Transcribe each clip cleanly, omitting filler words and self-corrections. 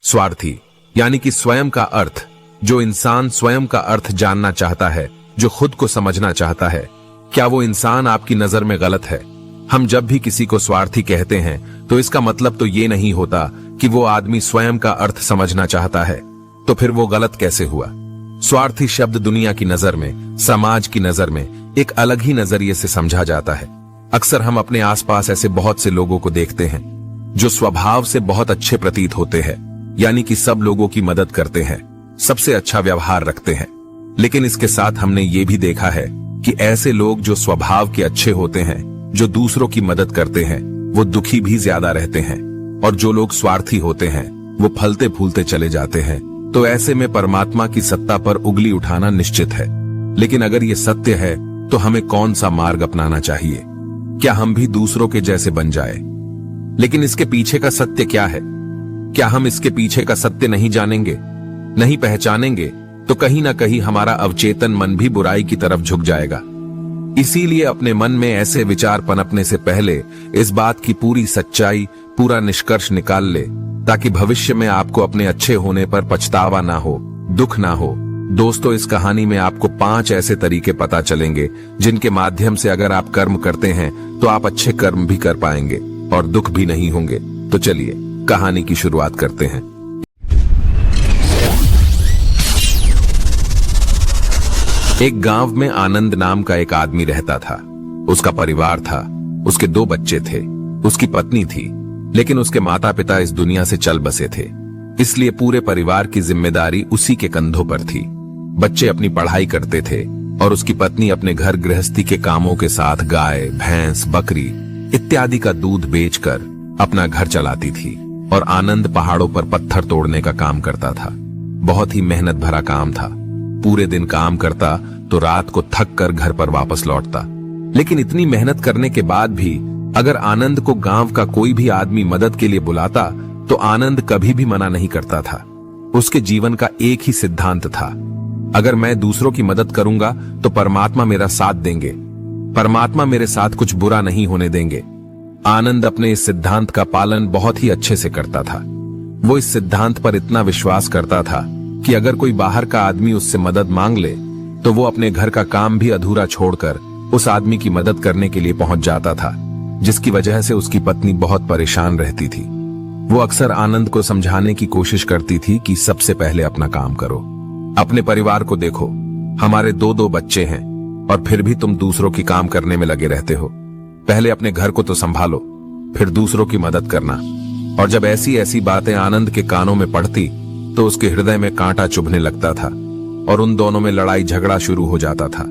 स्वार्थी यानी कि स्वयं का अर्थ। जो इंसान स्वयं का अर्थ जानना चाहता है, जो खुद को समझना चाहता है, क्या वो इंसान आपकी नजर में गलत है? हम जब भी किसी को स्वार्थी कहते हैं तो इसका मतलब तो ये नहीं होता कि वो आदमी स्वयं का अर्थ समझना चाहता है। तो फिर वो गलत कैसे हुआ? स्वार्थी शब्द दुनिया की नजर में, समाज की नजर में एक अलग ही नजरिए से समझा जाता है। अक्सर हम अपने आसपास ऐसे बहुत से लोगों को देखते हैं जो स्वभाव से बहुत अच्छे प्रतीत होते हैं, यानी कि सब लोगों की मदद करते हैं, सबसे अच्छा व्यवहार रखते हैं। लेकिन इसके साथ हमने ये भी देखा है कि ऐसे लोग जो स्वभाव के अच्छे होते हैं, जो दूसरों की मदद करते हैं, वो दुखी भी ज्यादा रहते हैं। और जो लोग स्वार्थी होते हैं वो फलते फूलते चले जाते हैं। तो ऐसे में परमात्मा की सत्ता पर उंगली उठाना निश्चित है। लेकिन अगर ये सत्य है तो हमें कौन सा मार्ग अपनाना चाहिए? क्या हम भी दूसरों के जैसे बन जाए? लेकिन इसके पीछे का सत्य क्या है? क्या हम इसके पीछे का सत्य नहीं जानेंगे, नहीं पहचानेंगे, तो कहीं ना कहीं हमारा अवचेतन मन भी बुराई की तरफ झुक जाएगा। इसीलिए अपने मन में ऐसे विचार पनपने से पहले इस बात की पूरी सच्चाई, पूरा निष्कर्ष निकाल ले, ताकि भविष्य में आपको अपने अच्छे होने पर पछतावा ना हो, दुख ना हो। दोस्तों, इस कहानी में आपको 5 ऐसे तरीके पता चलेंगे जिनके माध्यम से अगर आप कर्म करते हैं तो आप अच्छे कर्म भी कर पाएंगे और दुख भी नहीं होंगे। तो चलिए कहानी की शुरुआत करते हैं। एक गांव में आनंद नाम का एक आदमी रहता था। उसका परिवार था, उसके 2 बच्चे थे, उसकी पत्नी थी। लेकिन उसके माता पिता इस दुनिया से चल बसे थे, इसलिए पूरे परिवार की जिम्मेदारी उसी के कंधों पर थी। बच्चे अपनी पढ़ाई करते थे और उसकी पत्नी अपने घर गृहस्थी के कामों के साथ गाय, भैंस, बकरी इत्यादि का दूध बेचकर अपना घर चलाती थी। और आनंद पहाड़ों पर पत्थर तोड़ने का काम करता था। बहुत ही मेहनत भरा काम था। पूरे दिन काम करता तो रात को थक कर घर पर वापस लौटता। लेकिन इतनी मेहनत करने के बाद भी अगर आनंद को गांव का कोई भी आदमी मदद के लिए बुलाता तो आनंद कभी भी मना नहीं करता था। उसके जीवन का एक ही सिद्धांत था, अगर मैं दूसरों की मदद करूंगा तो परमात्मा मेरा साथ देंगे, परमात्मा मेरे साथ कुछ बुरा नहीं होने देंगे। आनंद अपने इस सिद्धांत का पालन बहुत ही अच्छे से करता था। वो इस सिद्धांत पर इतना विश्वास करता था कि अगर कोई बाहर का आदमी उससे मदद मांग ले तो वो अपने घर का काम भी अधूरा छोड़कर उस आदमी की मदद करने के लिए पहुंच जाता था, जिसकी वजह से उसकी पत्नी बहुत परेशान रहती थी। वो अक्सर आनंद को समझाने की कोशिश करती थी कि सबसे पहले अपना काम करो, अपने परिवार को देखो, हमारे 2 बच्चे हैं और फिर भी तुम दूसरों की काम करने में लगे रहते हो। पहले अपने घर को तो संभालो, फिर दूसरों की मदद करना। और जब ऐसी ऐसी बातें आनंद के कानों में पड़ती तो उसके हृदय में कांटा चुभने लगता था और उन दोनों में लड़ाई झगड़ा शुरू हो जाता था।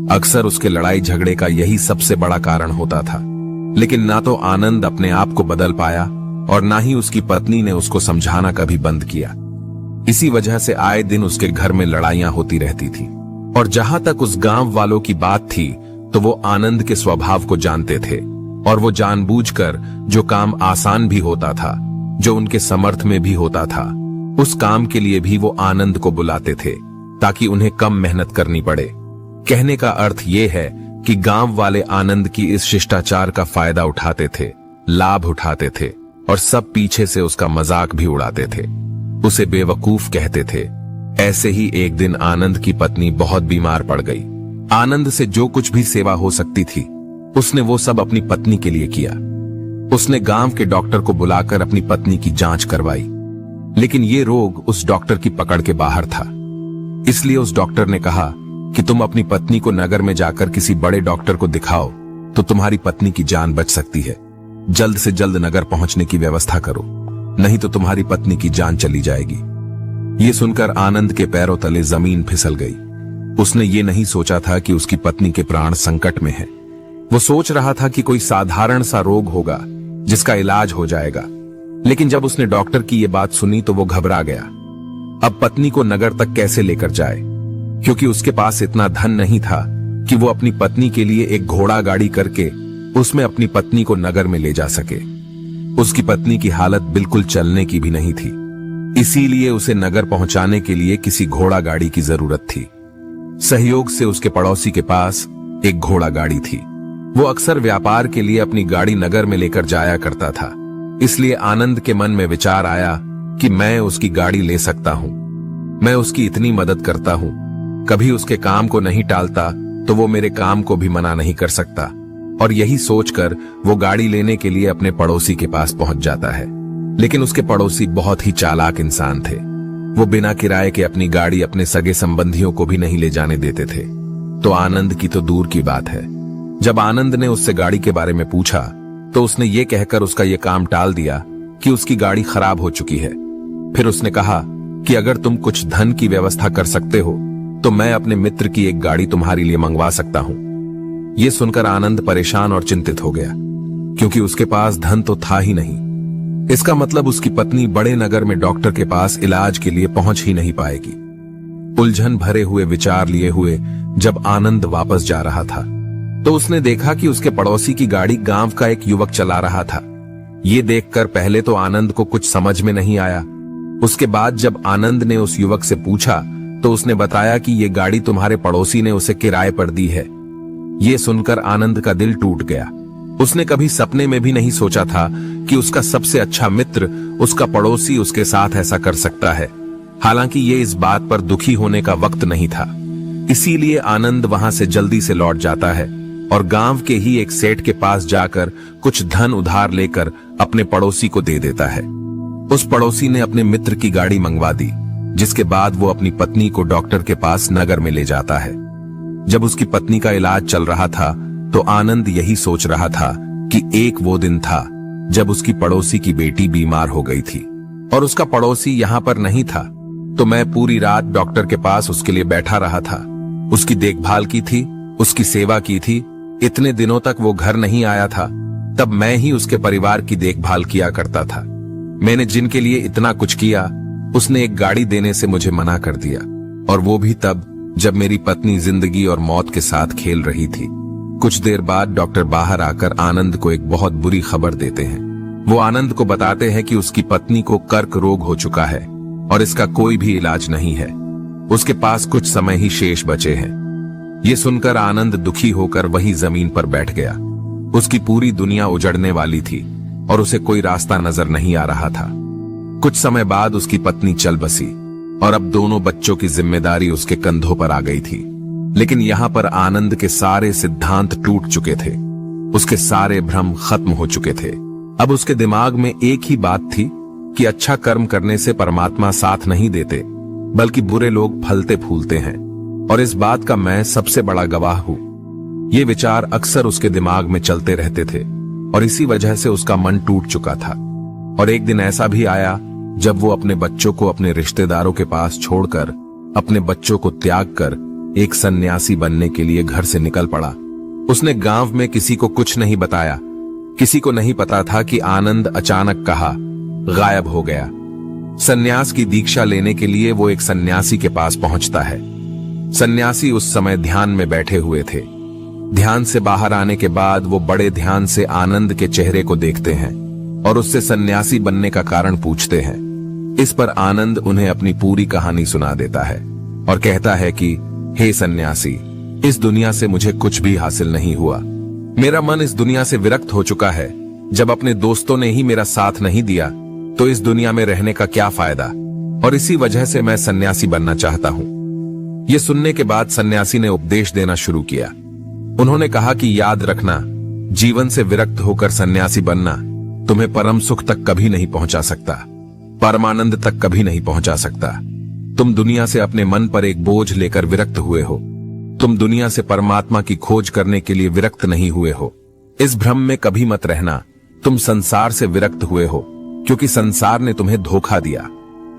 अक्सर उसके लड़ाई झगड़े का यही सबसे बड़ा कारण होता था। लेकिन ना तो आनंद अपने आप को बदल पाया और ना ही उसकी पत्नी ने उसको समझाना कभी बंद किया। इसी वजह से आए दिन उसके घर में लड़ाइयां होती रहती थी। और जहां तक उस गांव वालों की बात थी तो वो आनंद के स्वभाव को जानते थे और वो जानबूझकर जो काम आसान भी होता था, जो उनके समर्थ में भी होता था, उस काम के लिए भी वो आनंद को बुलाते थे ताकि उन्हें कम मेहनत करनी पड़े। कहने का अर्थ ये है कि गांव वाले आनंद की इस शिष्टाचार का फायदा उठाते थे, लाभ उठाते थे और सब पीछे से उसका मजाक भी उड़ाते थे, उसे बेवकूफ कहते थे। ऐसे ही एक दिन आनंद की पत्नी बहुत बीमार पड़ गई। आनंद से जो कुछ भी सेवा हो सकती थी उसने वो सब अपनी पत्नी के लिए किया। उसने गांव के डॉक्टर को बुलाकर अपनी पत्नी की जांच करवाई, लेकिन ये रोग उस डॉक्टर की पकड़ के बाहर था। इसलिए उस डॉक्टर ने कहा कि तुम अपनी पत्नी को नगर में जाकर किसी बड़े डॉक्टर को दिखाओ तो तुम्हारी पत्नी की जान बच सकती है। जल्द से जल्द नगर पहुंचने की व्यवस्था करो, नहीं तो तुम्हारी पत्नी की जान चली जाएगी। ये सुनकर आनंद के पैरों तले जमीन फिसल गई। उसने ये नहीं सोचा था कि उसकी पत्नी के प्राण संकट में हैं। वो सोच रहा था कि कोई साधारण सा रोग होगा जिसका इलाज हो जाएगा। लेकिन जब उसने डॉक्टर की ये बात सुनी तो वो घबरा गया। अब पत्नी को नगर तक कैसे लेकर जाए, क्योंकि उसके पास इतना धन नहीं था कि वो अपनी पत्नी के लिए एक घोड़ा गाड़ी करके उसमें अपनी पत्नी को नगर में ले जा सके। उसकी पत्नी की हालत बिल्कुल चलने की भी नहीं थी, इसीलिए उसे नगर पहुंचाने के लिए किसी घोड़ा गाड़ी की जरूरत थी। सहयोग से उसके पड़ोसी के पास एक घोड़ा गाड़ी थी। वो अक्सर व्यापार के लिए अपनी गाड़ी नगर में लेकर जाया करता था। इसलिए आनंद के मन में विचार आया कि मैं उसकी गाड़ी ले सकता हूं, मैं उसकी इतनी मदद करता हूं, कभी उसके काम को नहीं टालता तो वो मेरे काम को भी मना नहीं कर सकता। और यही सोचकर वो गाड़ी लेने के लिए अपने पड़ोसी के पास पहुंच जाता है। लेकिन उसके पड़ोसी बहुत ही चालाक इंसान थे। वो बिना किराए के अपनी गाड़ी अपने सगे संबंधियों को भी नहीं ले जाने देते थे। तो आनंद की तो दूर की बात है। जब आनंद ने उससे गाड़ी के बारे में पूछा तो उसने ये कहकर उसका ये काम टाल दिया कि उसकी गाड़ी खराब हो चुकी है। फिर उसने कहा कि अगर तुम कुछ धन की व्यवस्था कर सकते हो तो मैं अपने मित्र की एक गाड़ी तुम्हारे लिए मंगवा सकता हूं। यह सुनकर आनंद परेशान और चिंतित हो गया, क्योंकि उसके पास धन तो था ही नहीं। इसका मतलब उसकी पत्नी बड़े नगर में डॉक्टर के पास इलाज के लिए पहुंच ही नहीं पाएगी। उलझन भरे हुए विचार लिए हुए जब आनंद वापस जा रहा था तो उसने देखा कि उसके पड़ोसी की गाड़ी गांव का एक युवक चला रहा था। ये देखकर पहले तो आनंद को कुछ समझ में नहीं आया। उसके बाद जब आनंद ने उस युवक से पूछा तो उसने बताया कि ये गाड़ी तुम्हारे पड़ोसी ने उसे किराए पर दी है। ये सुनकर आनंद का दिल टूट गया। उसने कभी सपने में भी नहीं सोचा था कि उसका सबसे अच्छा मित्र, उसका पड़ोसी उसके साथ ऐसा कर सकता है। हालांकि ये इस बात पर दुखी होने का वक्त नहीं था। इसीलिए आनंद वहां से जल्दी से लौट जाता है और गांव के ही एक सेठ के पास जाकर कुछ धन उधार लेकर अपने पड़ोसी को दे देता है। उस पड़ोसी ने अपने मित्र की गाड़ी मंगवा दी, जिसके बाद वो अपनी पत्नी को डॉक्टर के पास नगर में ले जाता है। जब उसकी पत्नी का इलाज चल रहा था तो आनंद यही सोच रहा था कि एक वो दिन था जब उसकी पड़ोसी की बेटी बीमार हो गई थी और उसका पड़ोसी यहाँ पर नहीं था। तो मैं पूरी रात डॉक्टर के पास उसके लिए बैठा रहा था, उसकी देखभाल की थी, उसकी सेवा की थी। इतने दिनों तक वो घर नहीं आया था, तब मैं ही उसके परिवार की देखभाल किया करता था। मैंने जिनके लिए इतना कुछ किया, उसने एक गाड़ी देने से मुझे मना कर दिया, और वो भी तब जब मेरी पत्नी जिंदगी और मौत के साथ खेल रही थी। कुछ देर बाद डॉक्टर बाहर आकर आनंद को एक बहुत बुरी खबर देते हैं। वो आनंद को बताते हैं कि उसकी पत्नी को कर्क रोग हो चुका है और इसका कोई भी इलाज नहीं है। उसके पास कुछ समय ही शेष बचे हैं। ये सुनकर आनंद दुखी होकर वहीं जमीन पर बैठ गया। उसकी पूरी दुनिया उजड़ने वाली थी और उसे कोई रास्ता नजर नहीं आ रहा था। कुछ समय बाद उसकी पत्नी चल बसी और अब दोनों बच्चों की जिम्मेदारी उसके कंधों पर आ गई थी। लेकिन यहाँ पर आनंद के सारे सिद्धांत टूट चुके थे, उसके सारे भ्रम खत्म हो चुके थे। अब उसके दिमाग में एक ही बात थी कि अच्छा कर्म करने से परमात्मा साथ नहीं देते, बल्कि बुरे लोग फलते फूलते हैं, और इस बात का मैं सबसे बड़ा गवाह हूं। ये विचार अक्सर उसके दिमाग में चलते रहते थे और इसी वजह से उसका मन टूट चुका था। और एक दिन ऐसा भी आया जब वो अपने बच्चों को अपने रिश्तेदारों के पास छोड़कर, अपने बच्चों को त्याग कर एक सन्यासी बनने के लिए घर से निकल पड़ा। उसने गांव में किसी को कुछ नहीं बताया। किसी को नहीं पता था कि आनंद अचानक कहाँ गायब हो गया। सन्यास की दीक्षा लेने के लिए वो एक सन्यासी के पास पहुंचता है। सन्यासी उस समय ध्यान में बैठे हुए थे। ध्यान से बाहर आने के बाद वो बड़े ध्यान से आनंद के चेहरे को देखते हैं और उससे सन्यासी बनने का कारण पूछते हैं। इस पर आनंद उन्हें अपनी पूरी कहानी सुना देता है और कहता है कि हे सन्यासी, इस दुनिया से मुझे कुछ भी हासिल नहीं हुआ। मेरा मन इस दुनिया से विरक्त हो चुका है। जब अपने दोस्तों ने ही मेरा साथ नहीं दिया तो इस दुनिया में रहने का क्या फायदा, और इसी वजह से मैं सन्यासी बनना चाहता हूं। यह सुनने के बाद सन्यासी ने उपदेश देना शुरू किया। उन्होंने कहा कि याद रखना, जीवन से विरक्त होकर सन्यासी बनना तुम्हें परम सुख तक कभी नहीं पहुंचा सकता, परमानंद तक कभी नहीं पहुंचा सकता। तुम दुनिया से अपने मन पर एक बोझ लेकर विरक्त हुए हो। तुम दुनिया से परमात्मा की खोज करने के लिए विरक्त नहीं हुए हो। इस भ्रम में कभी मत रहना। तुम संसार से विरक्त हुए हो क्योंकि संसार ने तुम्हें धोखा दिया,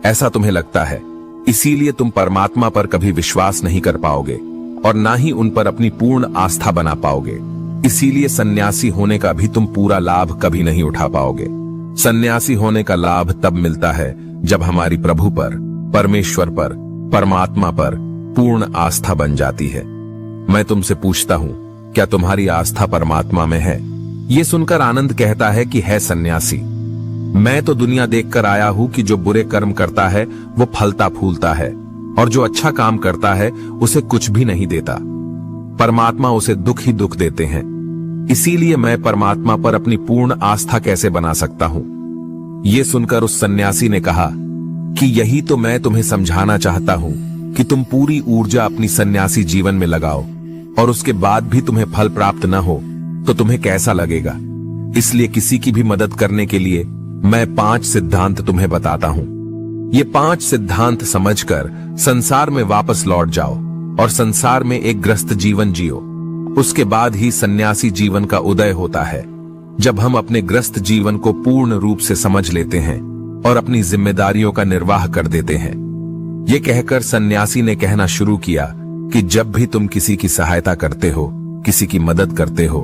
ऐसा तुम्हें लगता है। इसीलिए तुम परमात्मा पर कभी विश्वास नहीं कर पाओगे और ना ही उन पर अपनी पूर्ण आस्था बना पाओगे। इसीलिए सन्यासी होने का भी तुम पूरा लाभ कभी नहीं उठा पाओगे। सन्यासी होने का लाभ तब मिलता है जब हमारी प्रभु पर, परमेश्वर पर, परमात्मा पर पूर्ण आस्था बन जाती है। मैं तुमसे पूछता हूं, क्या तुम्हारी आस्था परमात्मा में है? ये सुनकर आनंद कहता है कि है सन्यासी, मैं तो दुनिया देखकर आया हूं कि जो बुरे कर्म करता है वो फलता फूलता है, और जो अच्छा काम करता है उसे कुछ भी नहीं देता। परमात्मा उसे दुख ही दुख देते हैं। इसीलिए मैं परमात्मा पर अपनी पूर्ण आस्था कैसे बना सकता हूं? ये सुनकर उस सन्यासी ने कहा कि यही तो मैं तुम्हें समझाना चाहता हूं कि तुम पूरी ऊर्जा अपनी सन्यासी जीवन में लगाओ और उसके बाद भी तुम्हें फल प्राप्त न हो तो तुम्हें कैसा लगेगा। इसलिए किसी की भी मदद करने के लिए मैं 5 सिद्धांत तुम्हें बताता हूं। ये 5 सिद्धांत समझकर संसार में वापस लौट जाओ और संसार में एक ग्रस्त जीवन जियो। उसके बाद ही सन्यासी जीवन का उदय होता है, जब हम अपने ग्रस्त जीवन को पूर्ण रूप से समझ लेते हैं और अपनी जिम्मेदारियों का निर्वाह कर देते हैं। ये कहकर सन्यासी ने कहना शुरू किया कि जब भी तुम किसी की सहायता करते हो, किसी की मदद करते हो,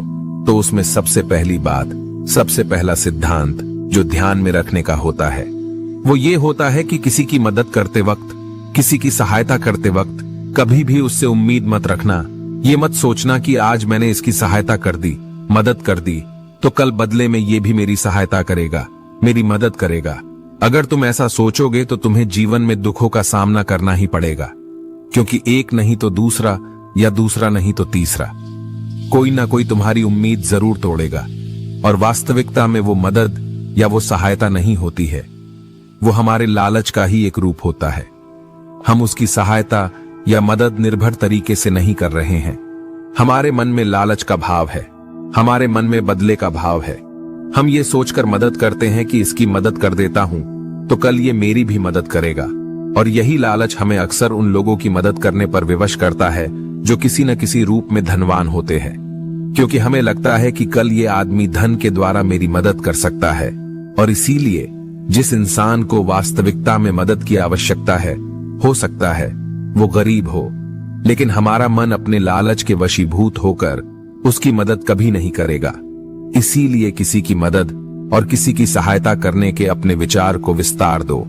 तो उसमें सबसे पहली बात, सबसे पहला सिद्धांत जो ध्यान में रखने का होता है वो ये होता है कि किसी की मदद करते वक्त, किसी की सहायता करते वक्त कभी भी उससे उम्मीद मत रखना। ये मत सोचना कि आज मैंने इसकी सहायता कर दी, मदद कर दी, तो कल बदले में ये भी मेरी सहायता करेगा, मेरी मदद करेगा। अगर तुम ऐसा सोचोगे तो तुम्हें जीवन में दुखों का सामना करना ही पड़ेगा, क्योंकि एक नहीं तो दूसरा या दूसरा नहीं तो तीसरा कोई ना कोई तुम्हारी उम्मीद जरूर तोड़ेगा। और वास्तविकता में वो मदद या वो सहायता नहीं होती है, वो हमारे लालच का ही एक रूप होता है। हम उसकी सहायता या मदद निर्भर तरीके से नहीं कर रहे हैं। हमारे मन में लालच का भाव है, हमारे मन में बदले का भाव है। हम ये सोचकर मदद करते हैं कि इसकी मदद कर देता हूं तो कल ये मेरी भी मदद करेगा। और यही लालच हमें अक्सर उन लोगों की मदद करने पर विवश करता है जो किसी न किसी रूप में धनवान होते हैं, क्योंकि हमें लगता है कि कल ये आदमी धन के द्वारा मेरी मदद कर सकता है। और इसीलिए जिस इंसान को वास्तविकता में मदद की आवश्यकता है, हो सकता है वो गरीब हो, लेकिन हमारा मन अपने लालच के वशीभूत होकर उसकी मदद कभी नहीं करेगा। इसीलिए किसी की मदद और किसी की सहायता करने के अपने विचार को विस्तार दो।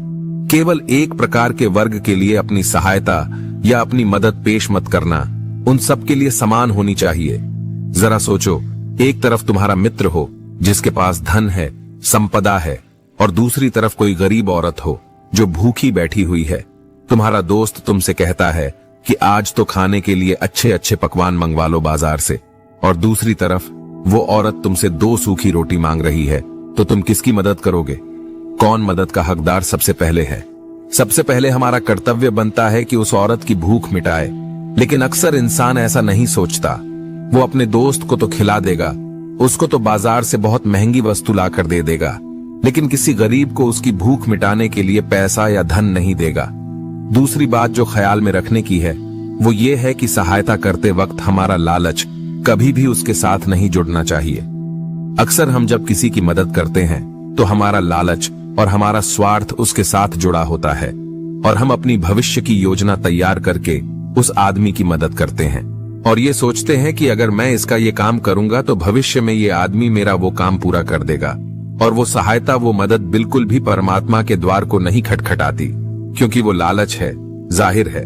केवल एक प्रकार के वर्ग के लिए अपनी सहायता या अपनी मदद पेश मत करना, उन सब के लिए समान होनी चाहिए। जरा सोचो, एक तरफ तुम्हारा मित्र हो जिसके पास धन है, संपदा है, और दूसरी तरफ कोई गरीब औरत हो जो भूखी बैठी हुई है। तुम्हारा दोस्त तुमसे कहता है कि आज तो खाने के लिए अच्छे अच्छे पकवान मंगवा लो बाजार से, और दूसरी तरफ वो औरत तुमसे 2 सूखी रोटी मांग रही है, तो तुम किसकी मदद करोगे? कौन मदद का हकदार सबसे पहले है? सबसे पहले हमारा कर्तव्य बनता है कि उस औरत की भूख मिटाए, लेकिन अक्सर इंसान ऐसा नहीं सोचता। वो अपने दोस्त को तो खिला देगा, उसको तो बाजार से बहुत महंगी वस्तु लाकर दे देगा, लेकिन किसी गरीब को उसकी भूख मिटाने के लिए पैसा या धन नहीं देगा। दूसरी बात जो ख्याल में रखने की है वो ये है कि सहायता करते वक्त हमारा लालच कभी भी उसके साथ नहीं जुड़ना चाहिए। अक्सर हम जब किसी की मदद करते हैं तो हमारा लालच और हमारा स्वार्थ उसके साथ जुड़ा होता है, और हम अपनी भविष्य की योजना तैयार करके उस आदमी की मदद करते हैं और ये सोचते हैं कि अगर मैं इसका ये काम करूंगा तो भविष्य में ये आदमी मेरा वो काम पूरा कर देगा। और वो सहायता, वो मदद बिल्कुल भी परमात्मा के द्वार को नहीं खटखटाती, क्योंकि वो लालच है। जाहिर है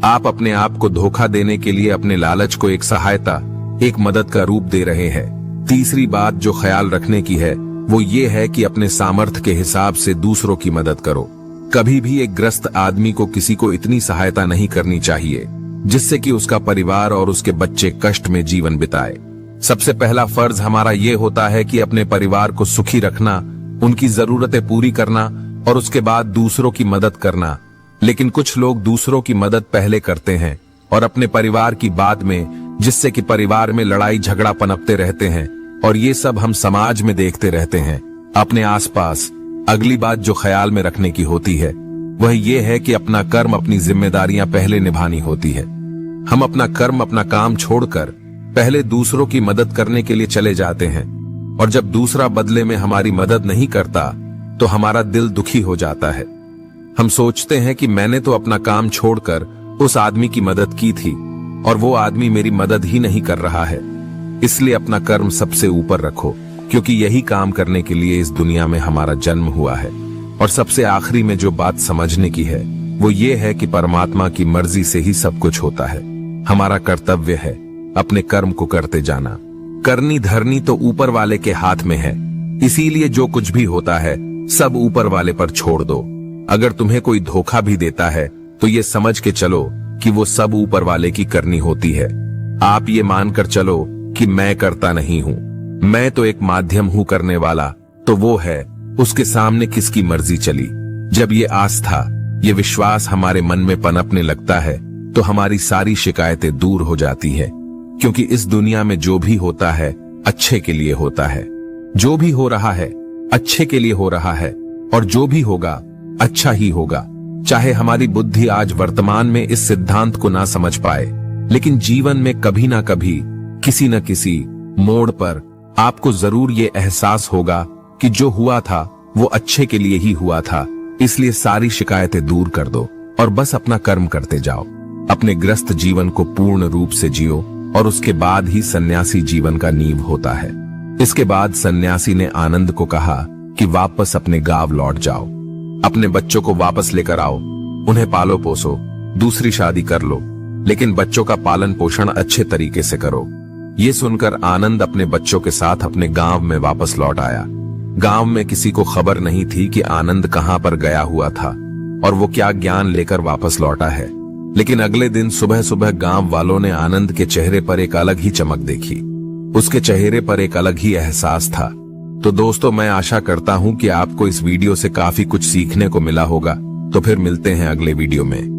आप अपने आप को धोखा देने के लिए अपने लालच को एक सहायता, एक मदद का रूप दे रहे हैं। तीसरी बात जो ख्याल रखने की है वो ये है कि अपने सामर्थ्य के हिसाब से दूसरों की मदद करो। कभी भी एक ग्रस्त आदमी को किसी को इतनी सहायता नहीं करनी चाहिए जिससे कि उसका परिवार और उसके बच्चे कष्ट में जीवन बिताए। सबसे पहला फर्ज हमारा ये होता है कि अपने परिवार को सुखी रखना, उनकी जरूरतें पूरी करना और उसके बाद दूसरों की मदद करना। लेकिन कुछ लोग दूसरों की मदद पहले करते हैं और अपने परिवार की बाद में, जिससे कि परिवार में लड़ाई झगड़ा पनपते रहते हैं, और ये सब हम समाज में देखते रहते हैं, अपने आसपास। अगली बात जो ख्याल में रखने की होती है वह ये है कि अपना कर्म, अपनी जिम्मेदारियां पहले निभानी होती है। हम अपना कर्म, अपना काम छोड़कर पहले दूसरों की मदद करने के लिए चले जाते हैं, और जब दूसरा बदले में हमारी मदद नहीं करता तो हमारा दिल दुखी हो जाता है। हम सोचते हैं कि मैंने तो अपना काम छोड़कर उस आदमी की मदद की थी और वो आदमी मेरी मदद ही नहीं कर रहा है। इसलिए अपना कर्म सबसे ऊपर रखो, क्योंकि यही काम करने के लिए इस दुनिया में हमारा जन्म हुआ है। और सबसे आखिरी में जो बात समझने की है वो ये है कि परमात्मा की मर्जी से ही सब कुछ होता है। हमारा कर्तव्य है अपने कर्म को करते जाना। करनी धरनी तो ऊपर वाले के हाथ में है, इसीलिए जो कुछ भी होता है सब ऊपर वाले पर छोड़ दो। अगर तुम्हें कोई धोखा भी देता है तो ये समझ के चलो कि वो सब ऊपर वाले की करनी होती है। आप ये मानकर चलो कि मैं करता नहीं हूं, मैं तो एक माध्यम हूं करने वाला, तो वो है उसके सामने किसकी मर्जी चली। जब ये आस्था, ये विश्वास हमारे मन में पनपने लगता है तो हमारी सारी शिकायतें दूर हो जाती है, क्योंकि इस दुनिया में जो भी होता है अच्छे के लिए होता है। जो भी हो रहा है अच्छे के लिए हो रहा है, और जो भी होगा अच्छा ही होगा। चाहे हमारी बुद्धि आज वर्तमान में इस सिद्धांत को ना समझ पाए, लेकिन जीवन में कभी ना कभी किसी न किसी मोड़ पर आपको जरूर ये एहसास होगा कि जो हुआ था वो अच्छे के लिए ही हुआ था। इसलिए सारी शिकायतें दूर कर दो और बस अपना कर्म करते जाओ। अपने ग्रस्त जीवन को पूर्ण रूप से जियो, और उसके बाद ही सन्यासी जीवन का नींव होता है। इसके बाद सन्यासी ने आनंद को कहा कि वापस अपने गांव लौट जाओ, अपने बच्चों को वापस लेकर आओ, उन्हें पालो पोसो, दूसरी शादी कर लो, लेकिन बच्चों का पालन पोषण अच्छे तरीके से करो। ये सुनकर आनंद अपने बच्चों के साथ अपने गांव में वापस लौट आया। गांव में किसी को खबर नहीं थी कि आनंद कहां पर गया हुआ था और वो क्या ज्ञान लेकर वापस लौटा है। लेकिन अगले दिन सुबह सुबह गांव वालों ने आनंद के चेहरे पर एक अलग ही चमक देखी। उसके चेहरे पर एक अलग ही एहसास था। तो दोस्तों, मैं आशा करता हूं कि आपको इस वीडियो से काफी कुछ सीखने को मिला होगा। तो फिर मिलते हैं अगले वीडियो में।